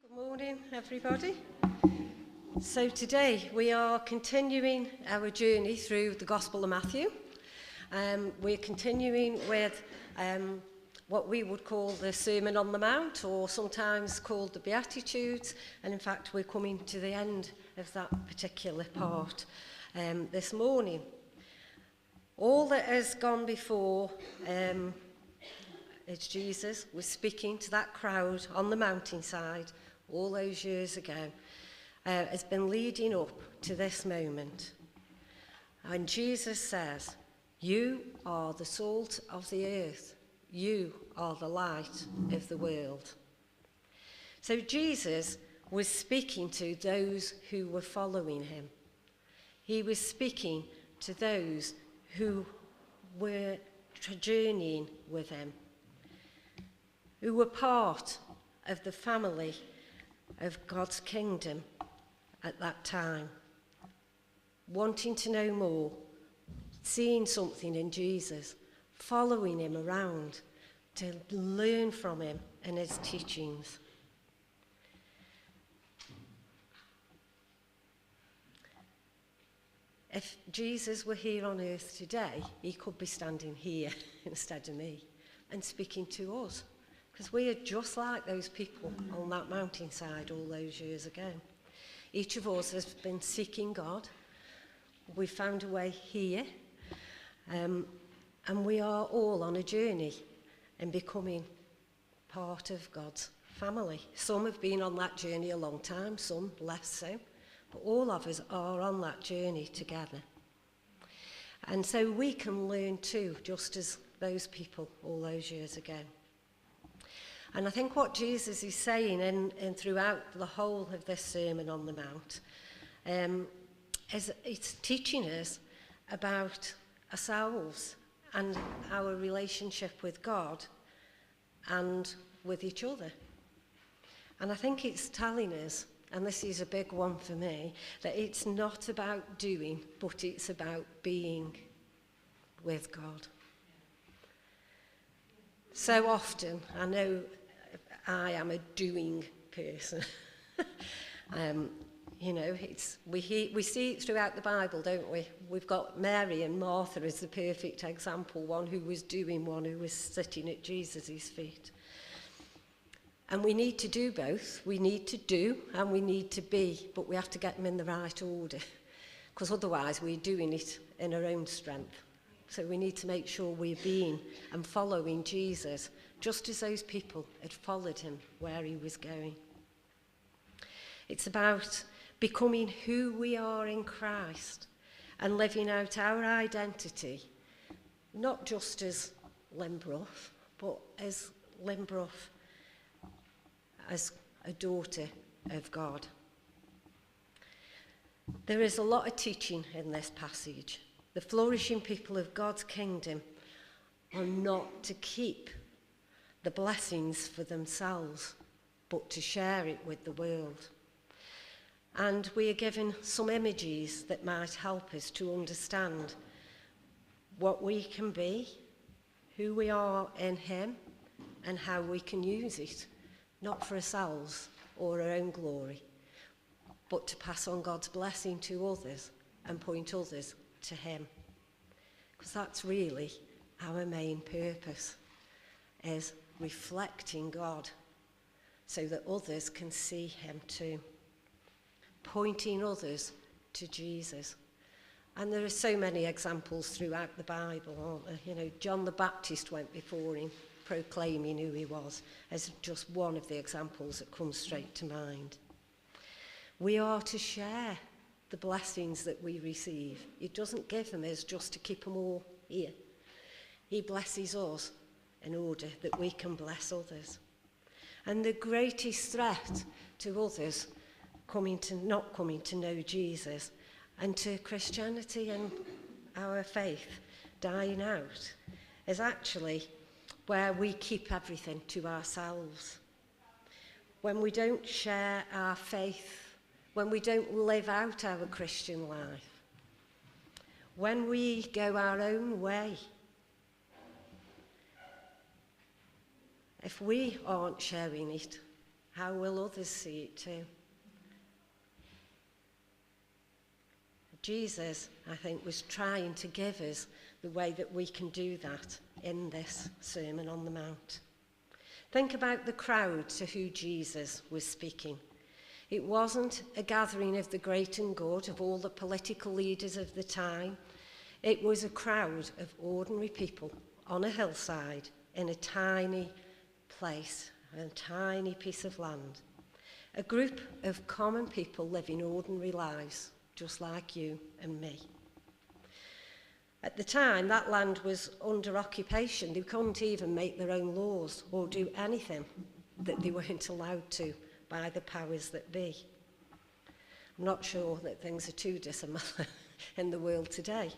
Good morning, everybody. So today we are continuing our journey through the Gospel of Matthew. We're continuing with what we would call the Sermon on the Mount, or sometimes called the Beatitudes, and in fact we're coming to the end of that particular part this morning. All that has gone before as Jesus was speaking to that crowd on the mountainside all those years ago, has been leading up to this moment. And Jesus says, "You are the salt of the earth. You are the light of the world." So Jesus was speaking to those who were following him. He was speaking to those who were journeying with him, who were part of the family of God's kingdom at that time, wanting to know more, seeing something in Jesus, following him around to learn from him and his teachings. If Jesus were here on earth today, he could be standing here instead of me and speaking to us, because we are just like those people on that mountainside all those years ago. Each of us has been seeking God. We found a way here, and we are all on a journey in becoming part of God's family. Some have been on that journey a long time, some less so, but all of us are on that journey together. And so we can learn too, just as those people all those years ago. And I think what Jesus is saying and throughout the whole of this Sermon on the Mount is it's teaching us about ourselves and our relationship with God and with each other. And I think it's telling us, and this is a big one for me, that it's not about doing, but it's about being with God. So often, I know I am a doing person. We see it throughout the Bible, don't we? We've got Mary and Martha as the perfect example, one who was doing, one who was sitting at Jesus' feet. And we need to do both. We need to do and we need to be, but we have to get them in the right order, because otherwise we're doing it in our own strength. So we need to make sure we're being and following Jesus, just as those people had followed him where he was going. It's about becoming who we are in Christ and living out our identity, not just as Lynn Brough, but as Lynn Brough, as a daughter of God. There is a lot of teaching in this passage. The flourishing people of God's kingdom are not to keep the blessings for themselves, but to share it with the world. And we are given some images that might help us to understand what we can be, who we are in him, and how we can use it, not for ourselves or our own glory, but to pass on God's blessing to others and point others to him. Because that's really our main purpose, is reflecting God so that others can see him too, pointing others to Jesus. And there are so many examples throughout the Bible, aren't there? You know, John the Baptist went before him proclaiming who he was, as just one of the examples that comes straight to mind. We are to share the blessings that we receive. He doesn't give them us just to keep them all here. He blesses us in order that we can bless others. And the greatest threat to others not coming to know Jesus and to Christianity and our faith dying out is actually where we keep everything to ourselves. When we don't share our faith, when we don't live out our Christian life, when we go our own way, if we aren't sharing it, how will others see it too? Jesus, I think, was trying to give us the way that we can do that in this Sermon on the Mount. Think about the crowd to who Jesus was speaking. It wasn't a gathering of the great and good, of all the political leaders of the time. It was a crowd of ordinary people on a hillside in a tiny place, a tiny piece of land. A group of common people living ordinary lives, just like you and me. At the time, that land was under occupation. They couldn't even make their own laws or do anything that they weren't allowed to by the powers that be. I'm not sure that things are too dissimilar in the world today.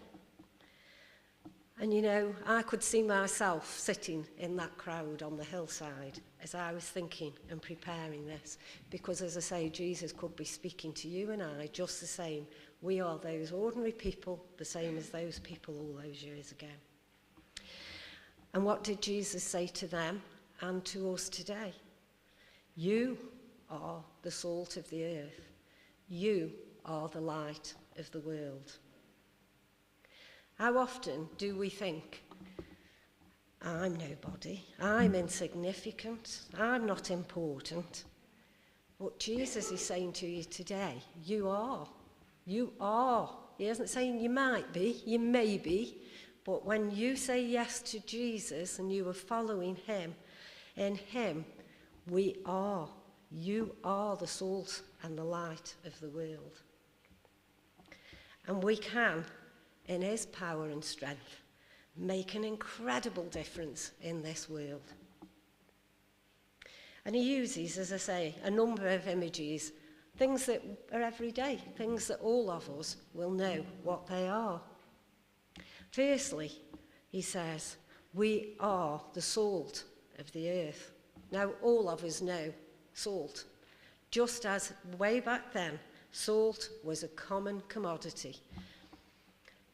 And you know, I could see myself sitting in that crowd on the hillside as I was thinking and preparing this. Because as I say, Jesus could be speaking to you and I just the same. We are those ordinary people, the same as those people all those years ago. And what did Jesus say to them and to us today? You are the salt of the earth. You are the light of the world. How often do we think, I'm nobody, I'm insignificant, I'm not important? But Jesus is saying to you today, you are. You are. He isn't saying you might be, you may be, but when you say yes to Jesus and you are following him, in him, we are. You are the salt and the light of the world. And we can, in his power and strength, make an incredible difference in this world. And he uses, as I say, a number of images, things that are everyday, things that all of us will know what they are. Firstly, he says, we are the salt of the earth. Now, all of us know salt. Just as way back then, salt was a common commodity.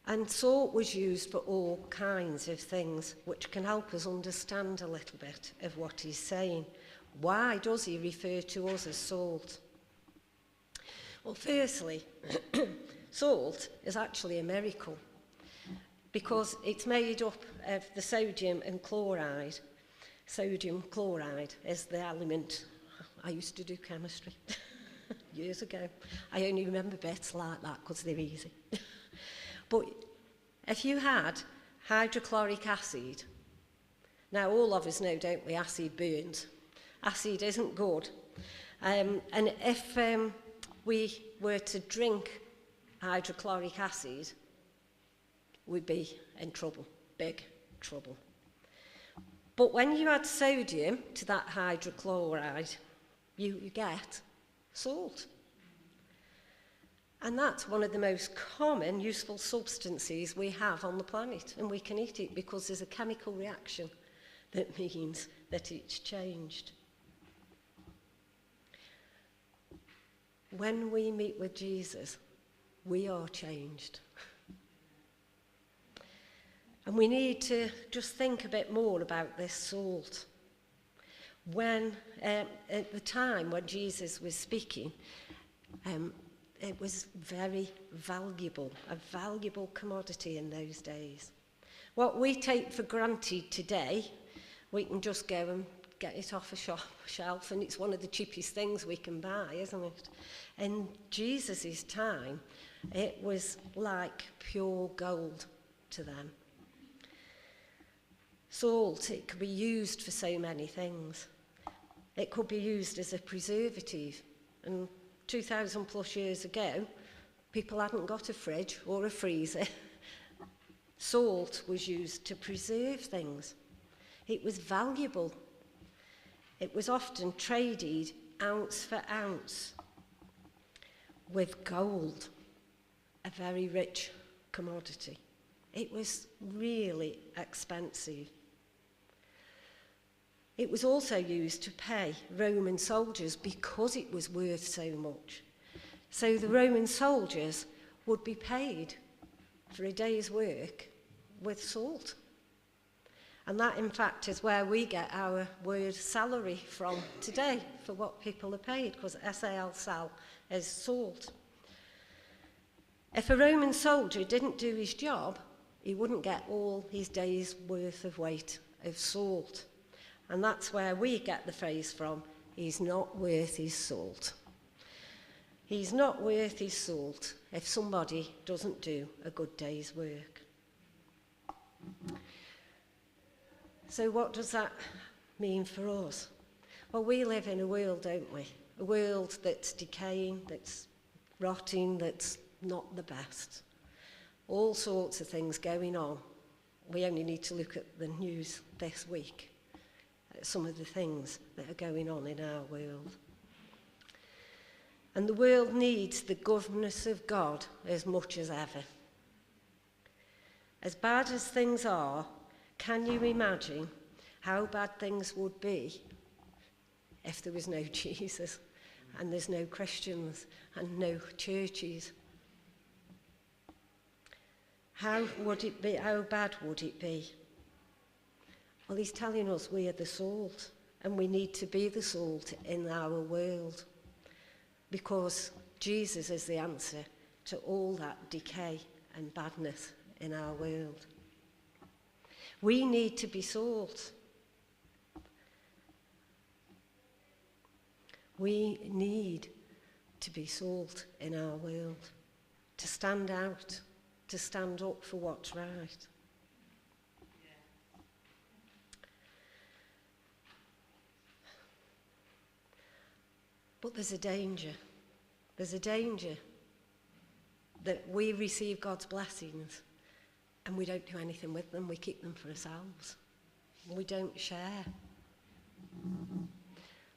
And salt was used for all kinds of things, which can help us understand a little bit of what he's saying. Why does he refer to us as salt? Well, firstly, salt is actually a miracle because it's made up of the sodium and chloride. Sodium chloride is the element. I used to do chemistry years ago. I only remember bits like that because they're easy. But if you had hydrochloric acid, now all of us know, don't we, acid burns. Acid isn't good. And if we were to drink hydrochloric acid, we'd be in trouble, big trouble. But when you add sodium to that hydrochloride, you get salt. And that's one of the most common useful substances we have on the planet, and we can eat it because there's a chemical reaction that means that it's changed. When we meet with Jesus, we are changed. And we need to just think a bit more about this salt. When, at the time when Jesus was speaking, it was very valuable, a valuable commodity in those days. What we take for granted today, we can just go and get it off a shelf, and it's one of the cheapest things we can buy, isn't it? In Jesus' time, it was like pure gold to them. Salt, it could be used for so many things. It could be used as a preservative. And 2,000 plus years ago, people hadn't got a fridge or a freezer. Salt was used to preserve things. It was valuable. It was often traded ounce for ounce with gold, a very rich commodity. It was really expensive. It was also used to pay Roman soldiers because it was worth so much. So the Roman soldiers would be paid for a day's work with salt. And that, in fact, is where we get our word salary from today, for what people are paid, because SAL, sal, is salt. If a Roman soldier didn't do his job, he wouldn't get all his day's worth of weight of salt. And that's where we get the phrase from, he's not worth his salt. He's not worth his salt if somebody doesn't do a good day's work. So what does that mean for us? Well, we live in a world, don't we? A world that's decaying, that's rotting, that's not the best. All sorts of things going on. We only need to look at the news this week, at some of the things that are going on in our world. And the world needs the goodness of God as much as ever. As bad as things are, can you imagine how bad things would be if there was no Jesus and there's no Christians and no churches? How would it be? How bad would it be? Well, he's telling us we are the salt, and we need to be the salt in our world, because Jesus is the answer to all that decay and badness in our world. We need to be salt. We need to be salt in our world, to stand out, to stand up for what's right. But there's a danger. There's a danger that we receive God's blessings and we don't do anything with them. We keep them for ourselves. We don't share.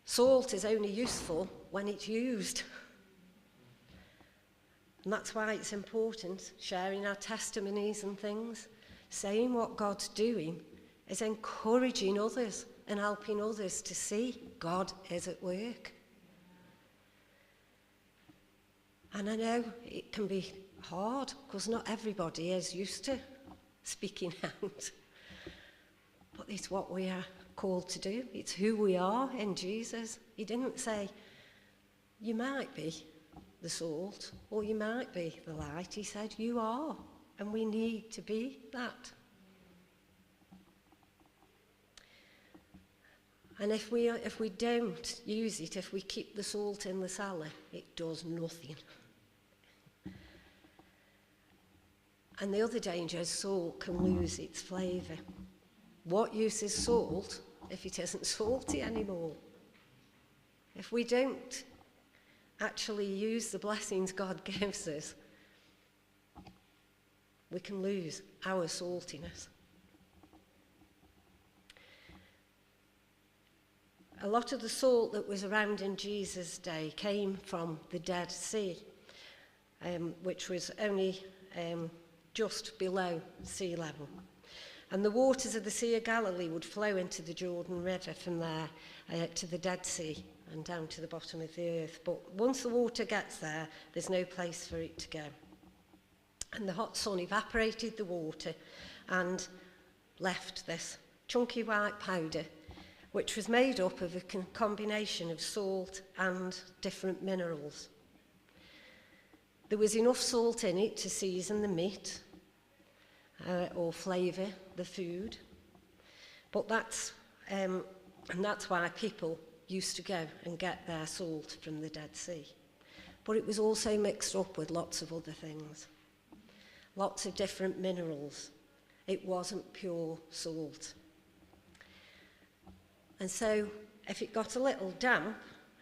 Salt is only useful when it's used. And that's why it's important, sharing our testimonies and things, saying what God's doing, is encouraging others and helping others to see God is at work. And I know it can be hard, because not everybody is used to speaking out. But it's what we are called to do. It's who we are in Jesus. He didn't say, you might be the salt, or you might be the light. He said, you are, and we need to be that. And if we don't use it, if we keep the salt in the cellar, it does nothing. And the other danger is salt can lose its flavour. What use is salt if it isn't salty anymore? If we don't actually use the blessings God gives us, we can lose our saltiness. A lot of the salt that was around in Jesus' day came from the Dead Sea, which was only just below sea level. And the waters of the Sea of Galilee would flow into the Jordan River from there to the Dead Sea and down to the bottom of the earth. But once the water gets there, there's no place for it to go. And the hot sun evaporated the water and left this chunky white powder, which was made up of a combination of salt and different minerals. There was enough salt in it to season the meat or flavour the food. But that's why people used to go and get their salt from the Dead Sea. But it was also mixed up with lots of other things, lots of different minerals. It wasn't pure salt. And so if it got a little damp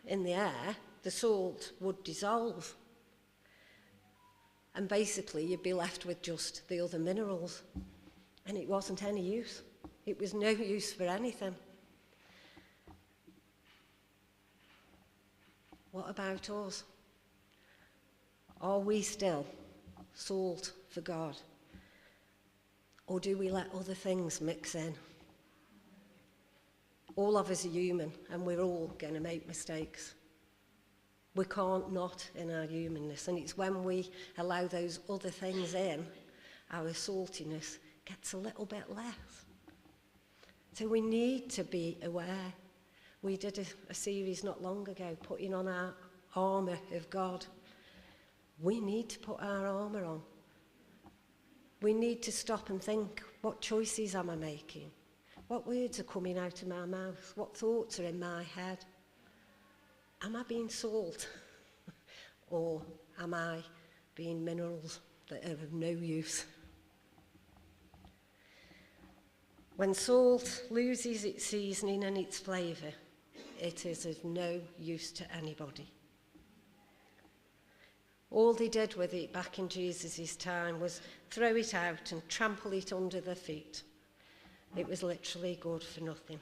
in the air, the salt would dissolve. And basically you'd be left with just the other minerals. And it wasn't any use. It was no use for anything. What about us? Are we still salt for God? Or do we let other things mix in? All of us are human, and we're all going to make mistakes. We can't not in our humanness, and it's when we allow those other things in, our saltiness gets a little bit less. So we need to be aware. We did a series not long ago, putting on our armour of God. We need to put our armour on. We need to stop and think, what choices am I making? What words are coming out of my mouth? What thoughts are in my head? Am I being salt? Or am I being minerals that are of no use? When salt loses its seasoning and its flavour, it is of no use to anybody. All they did with it back in Jesus' time was throw it out and trample it under their feet. It was literally good for nothing.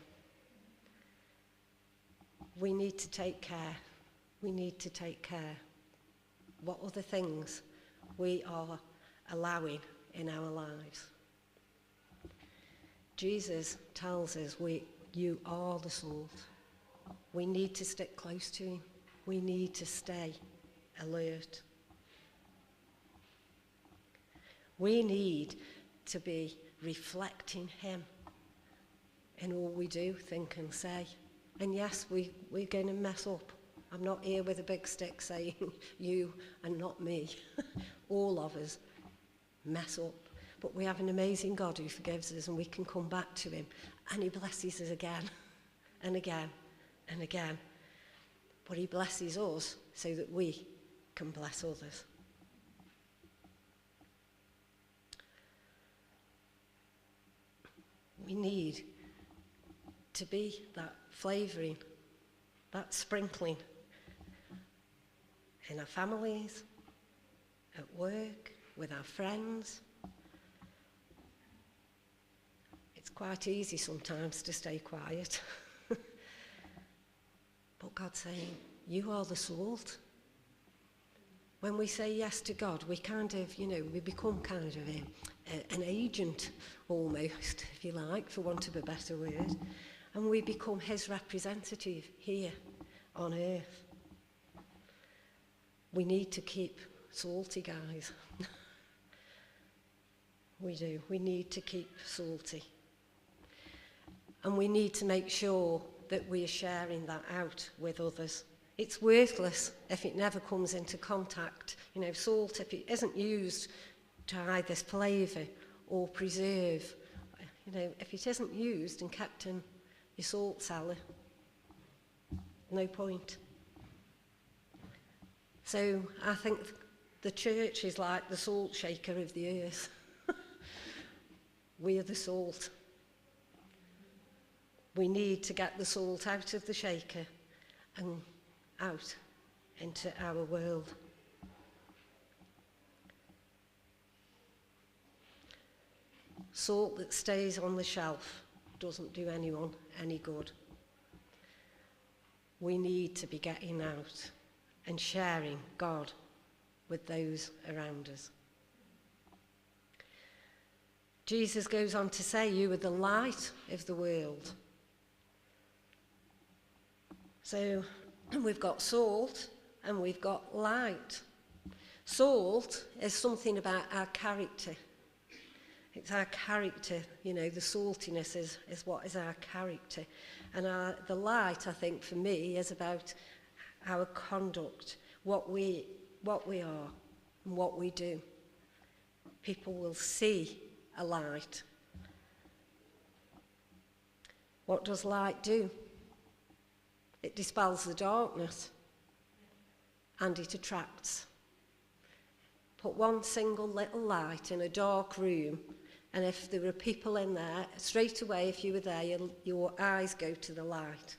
We need to take care. We need to take care. What other things we are allowing in our lives. Jesus tells us you are the salt. We need to stick close to him. We need to stay alert. We need to be reflecting him in all we do, think and say. And yes, we're going to mess up. I'm not here with a big stick saying you and not me. All of us mess up. But we have an amazing God who forgives us, and we can come back to him. And he blesses us again and again and again. But he blesses us so that we can bless others. We need to be that flavouring, that sprinkling in our families, at work, with our friends. It's quite easy sometimes to stay quiet. But God's saying, you are the salt. When we say yes to God, we kind of, we become kind of an agent almost, if you like, for want of a better word. And we become his representative here on earth. We need to keep salty, guys. We do. We need to keep salty. And we need to make sure that we are sharing that out with others. It's worthless if it never comes into contact. Salt, if it isn't used to either flavour or preserve, if it isn't used and kept in your salt cellar, no point. So I think the church is like the salt shaker of the earth. We are the salt. We need to get the salt out of the shaker and out into our world. Salt that stays on the shelf doesn't do anyone any good. We need to be getting out and sharing God with those around us. Jesus goes on to say, you are the light of the world. So we've got salt and we've got light. Salt is something about our character. It's our character, the saltiness is what is our character. And the light, I think, for me, is about our conduct, what we are and what we do. People will see a light. What does light do? It dispels the darkness and it attracts. Put one single little light in a dark room, and if there were people in there, straight away, if you were there, your eyes go to the light.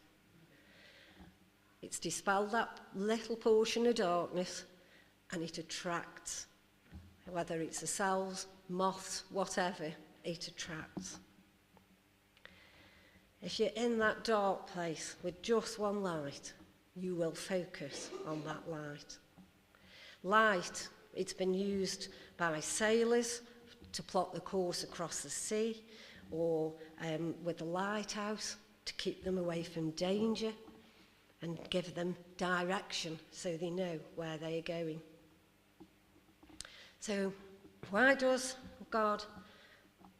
It's dispelled that little portion of darkness and it attracts. Whether it's the cells, moths, whatever, it attracts. If you're in that dark place with just one light, you will focus on that light. Light, it's been used by sailors to plot the course across the sea, or with the lighthouse to keep them away from danger and give them direction so they know where they are going. So why does God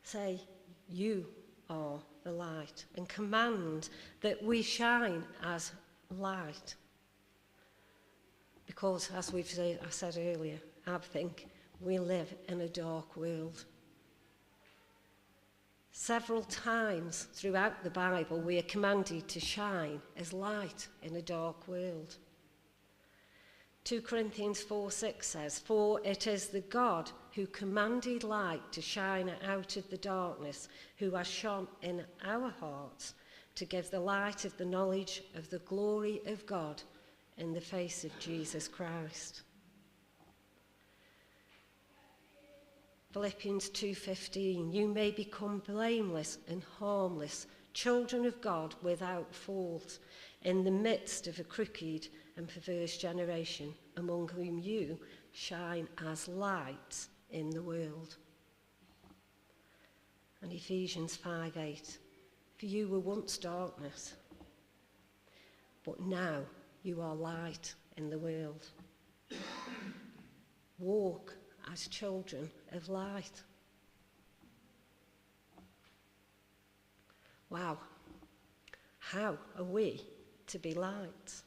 say you are the light and command that we shine as light. Because, as I said earlier, I think we live in a dark world. Several times throughout the Bible, we are commanded to shine as light in a dark world. 2 Corinthians 4:6 says, "For it is the God who commanded light to shine out of the darkness, who has shone in our hearts to give the light of the knowledge of the glory of God in the face of Jesus Christ." Philippians 2:15, "You may become blameless and harmless, children of God without fault, in the midst of a crooked and perverse generation, among whom you shine as lights in the world." And Ephesians 5:8, "For you were once darkness, but now you are light in the world." Walk as children of light. Wow. How are we to be lights?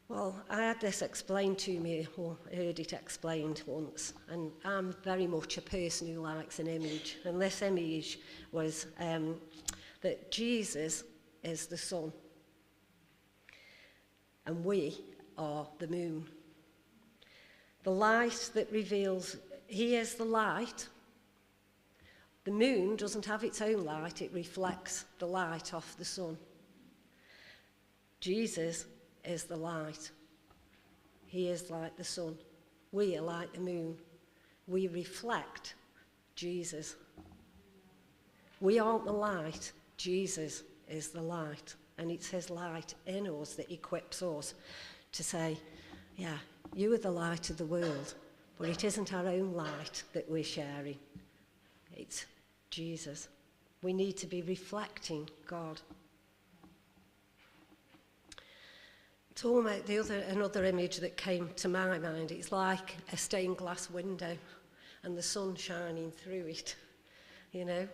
Well, I had this explained to me, or heard it explained once, and I'm very much a person who likes an image. And this image was that Jesus is the sun, and we are the moon. The light that reveals he is the light. The moon doesn't have its own light, it reflects the light off the sun. Jesus is the light. He is like the sun. We are like the moon. We reflect Jesus. We aren't the light, Jesus is the light. And it's his light in us that equips us to say, yeah, you are the light of the world, but it isn't our own light that we're sharing. It's Jesus. We need to be reflecting God. Talking about another image that came to my mind, it's like a stained glass window and the sun shining through it. You know,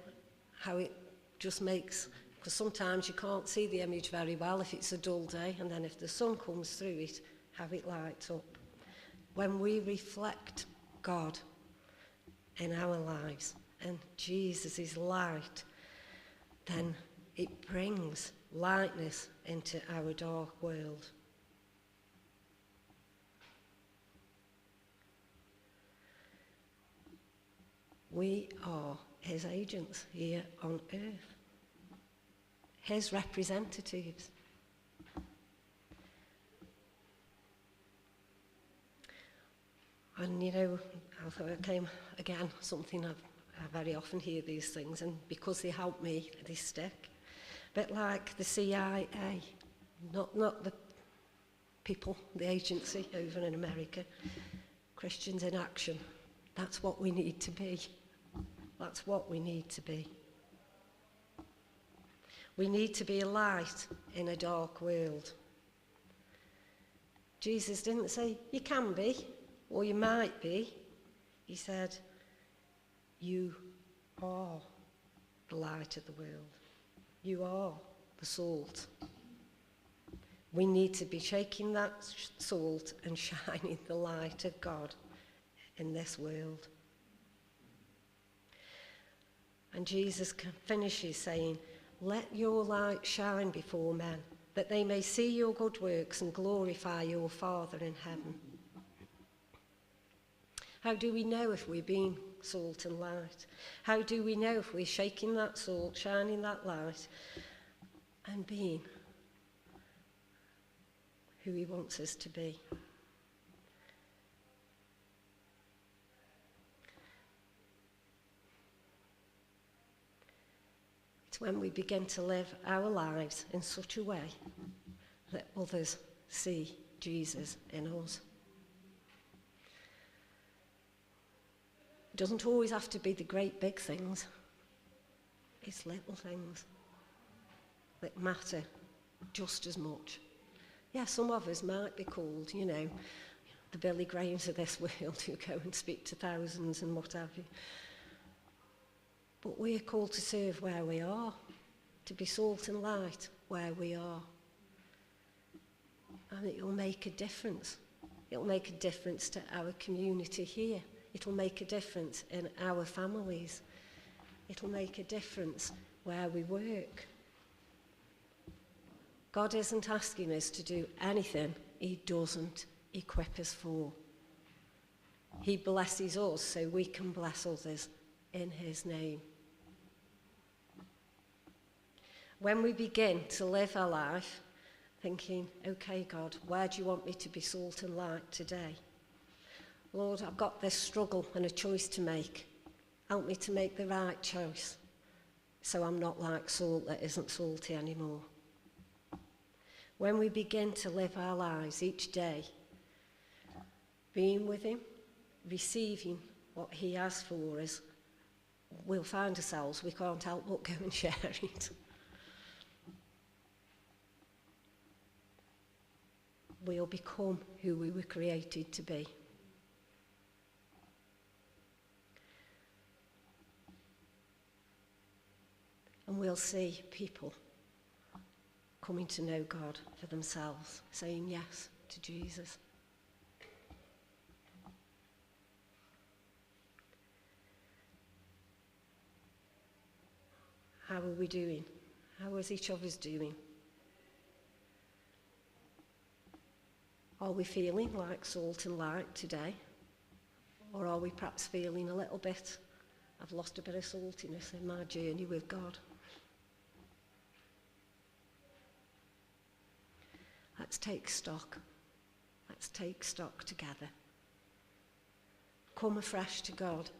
how it just makes, because sometimes you can't see the image very well if it's a dull day, and then if the sun comes through it, how it lights up. When we reflect God in our lives and Jesus' light, then it brings lightness into our dark world. We are his agents here on earth, his representatives. And you know, I thought it came again, something I very often hear these things, and because they help me, they stick. But like the CIA, not the people, the agency over in America, Christians in action. That's what we need to be. That's what we need to be. We need to be a light in a dark world. Jesus didn't say, you can be, or you might be. He said, you are the light of the world. You are the salt. We need to be shaking that salt and shining the light of God in this world. And Jesus finishes saying, let your light shine before men, that they may see your good works and glorify your Father in heaven. How do we know if we're being salt and light? How do we know if we're shaking that salt, shining that light, and being who he wants us to be? It's when we begin to live our lives in such a way that others see Jesus in us. It doesn't always have to be the great big things. It's little things that matter just as much. Yeah, some of us might be called, you know, the Billy Grahams of this world who go and speak to thousands and what have you. But we are called to serve where we are, to be salt and light where we are. And it will make a difference. It will make a difference to our community here. It will make a difference in our families. It will make a difference where we work. God isn't asking us to do anything he doesn't equip us for. He blesses us so we can bless others in his name. When we begin to live our life thinking, okay, God, where do you want me to be salt and light today? Lord, I've got this struggle and a choice to make. Help me to make the right choice so I'm not like salt that isn't salty anymore. When we begin to live our lives each day, being with him, receiving what he has for us, we'll find ourselves, we can't help but go and share it. We'll become who we were created to be. And we'll see people coming to know God for themselves, saying yes to Jesus. How are we doing? How is each of us doing? Are we feeling like salt and light today? Or are we perhaps feeling a little bit, I've lost a bit of saltiness in my journey with God? Let's take stock. Let's take stock together. Come afresh to God.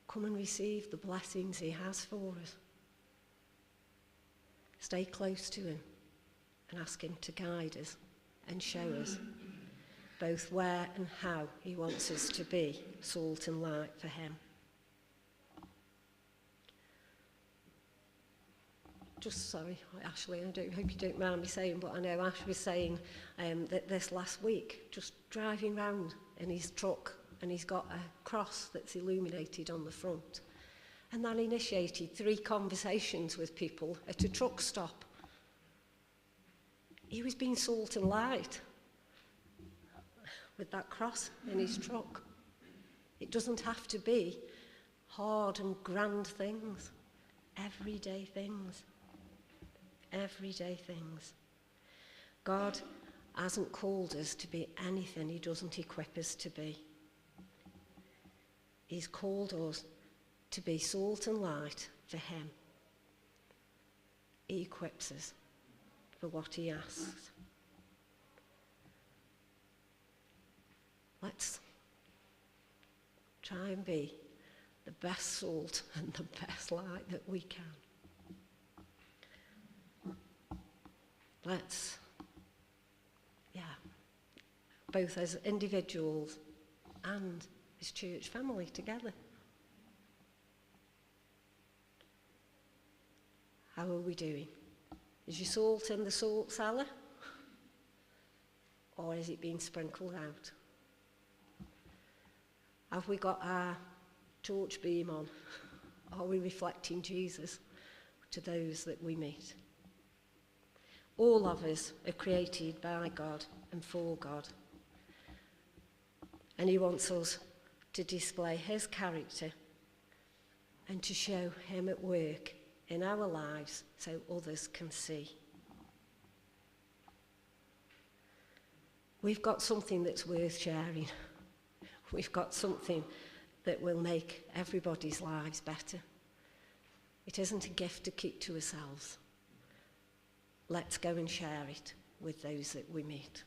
Come and receive the blessings he has for us. Stay close to him and ask him to guide us and show us both where and how he wants us to be salt and light for him. Just sorry, Ashley, I hope you don't mind me saying, but I know Ash was saying that this last week, just driving round in his truck, and he's got a cross that's illuminated on the front. And that initiated 3 conversations with people at a truck stop. He was being salt and light with that cross in his truck. It doesn't have to be hard and grand things, everyday things. Everyday things. God hasn't called us to be anything he doesn't equip us to be. He's called us to be salt and light for him. He equips us for what he asks. Let's try and be the best salt and the best light that we can. Let's, both as individuals and as church family together. How are we doing? Is your salt in the salt cellar? Or is it being sprinkled out? Have we got our torch beam on? Are we reflecting Jesus to those that we meet? All of us are created by God and for God. And he wants us to display his character and to show him at work in our lives so others can see. We've got something that's worth sharing. We've got something that will make everybody's lives better. It isn't a gift to keep to ourselves. Let's go and share it with those that we meet.